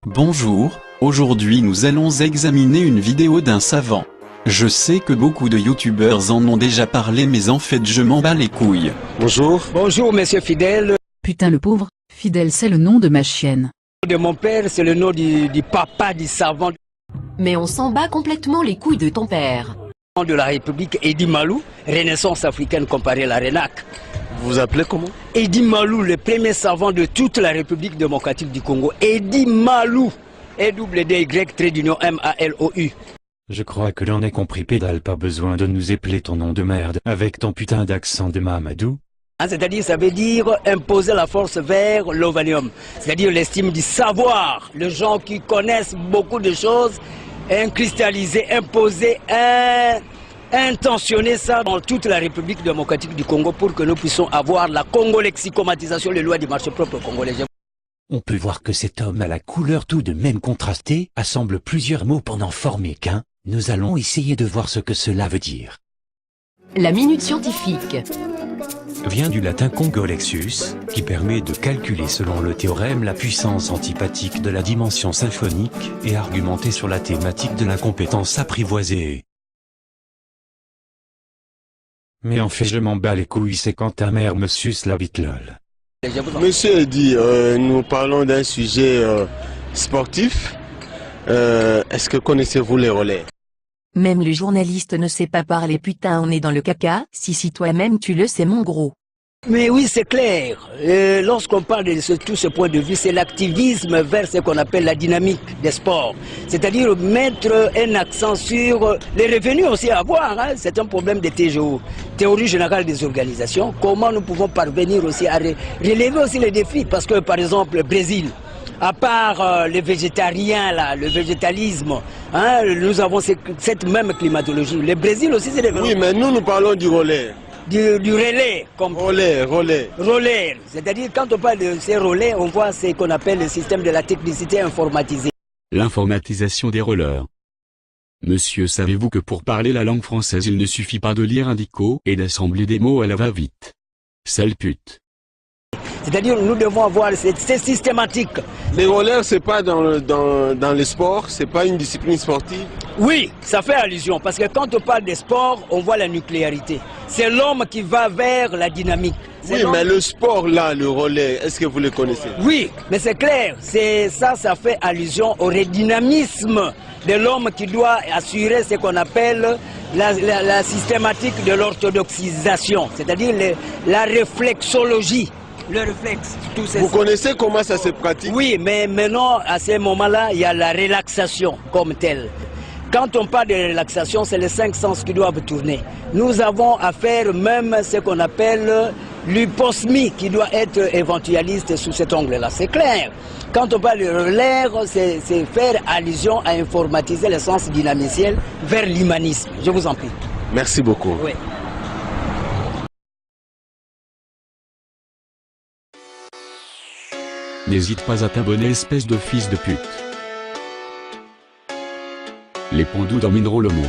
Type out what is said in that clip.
Bonjour, aujourd'hui nous allons examiner une vidéo d'un savant. Je sais que beaucoup de youtubeurs en ont déjà parlé mais en fait je m'en bats les couilles. Bonjour. Bonjour monsieur Fidèle. Putain le pauvre, Fidèle c'est le nom de ma chienne. De mon père, c'est le nom du papa du savant Mais on s'en bat complètement les couilles de ton père. de la République, Edi Malou, Renaissance africaine comparée à la RENAC. Vous vous appelez comment? Edi Malou, le premier savant de toute la République démocratique du Congo. Edi Malou, E-double-D-Y-M-A-L-O-U. Je crois que l'on a compris, pédale, pas besoin de nous épeler ton nom de merde avec ton putain d'accent de Mamadou. C'est-à-dire, ça veut dire imposer la force vers l'ovanium. C'est-à-dire l'estime du savoir. Les gens qui connaissent beaucoup de choses, cristalliser, imposer, intentionner ça dans toute la République démocratique du Congo pour que nous puissions avoir la congolexicomatisation, les lois du marché propre congolais. On peut voir que cet homme à la couleur tout de même contrastée assemble plusieurs mots pour n'en former qu'un. Nous allons essayer de voir ce que cela veut dire. La minute scientifique. Vient du latin congolexus, qui permet de calculer selon le théorème la puissance antipathique de la dimension symphonique et argumenter sur la thématique de la compétence apprivoisée. Mais en fait je m'en bats les couilles, c'est quand ta mère me suce la bite lol. Monsieur Edi, nous parlons d'un sujet sportif. Est-ce que connaissez-vous les relais? Même le journaliste ne sait pas parler, putain, on est dans le caca. Si toi-même tu le sais, mon gros. Mais oui, c'est clair. Lorsqu'on parle de tout ce point de vue, c'est l'activisme vers ce qu'on appelle la dynamique des sports. C'est-à-dire mettre un accent sur les revenus aussi à avoir. Hein. C'est un problème de TGO, théorie générale des organisations. Comment nous pouvons parvenir aussi à relever aussi les défis. Parce que par exemple, le Brésil, à part les végétariens, là, le végétalisme, hein, nous avons cette même climatologie. Le Brésil aussi, c'est des... Oui, mais nous parlons du relais. Du relais, comme relais. Relais, c'est-à-dire quand on parle de ces relais, on voit ce qu'on appelle le système de la technicité informatisée. L'informatisation des rollers. Monsieur, savez-vous que pour parler la langue française, il ne suffit pas de lire un dico et d'assembler des mots à la va-vite. Sale pute. C'est-à-dire nous devons avoir c'est systématique. Les rollers, c'est pas dans les sports, c'est pas une discipline sportive? Oui, ça fait allusion, parce que quand on parle des sports, on voit la nucléarité. C'est l'homme qui va vers la dynamique. Oui, mais le sport là, le relais, est-ce que vous le connaissez? Oui, mais c'est clair, ça fait allusion au redynamisme de l'homme qui doit assurer ce qu'on appelle la systématique de l'orthodoxisation, c'est-à-dire la réflexologie. Le réflexe, tout ça. Vous connaissez comment ça se pratique? Oui, mais maintenant, à ce moment-là, il y a la relaxation comme telle. Quand on parle de relaxation, c'est les 5 sens qui doivent tourner. Nous avons à faire même ce qu'on appelle l'hyposmie qui doit être éventualiste sous cet angle-là. C'est clair. Quand on parle de l'air, c'est faire allusion à informatiser le sens dynamiciel vers l'humanisme. Je vous en prie. Merci beaucoup. Oui. N'hésite pas à t'abonner, espèce de fils de pute. Les pondous domineront le monde.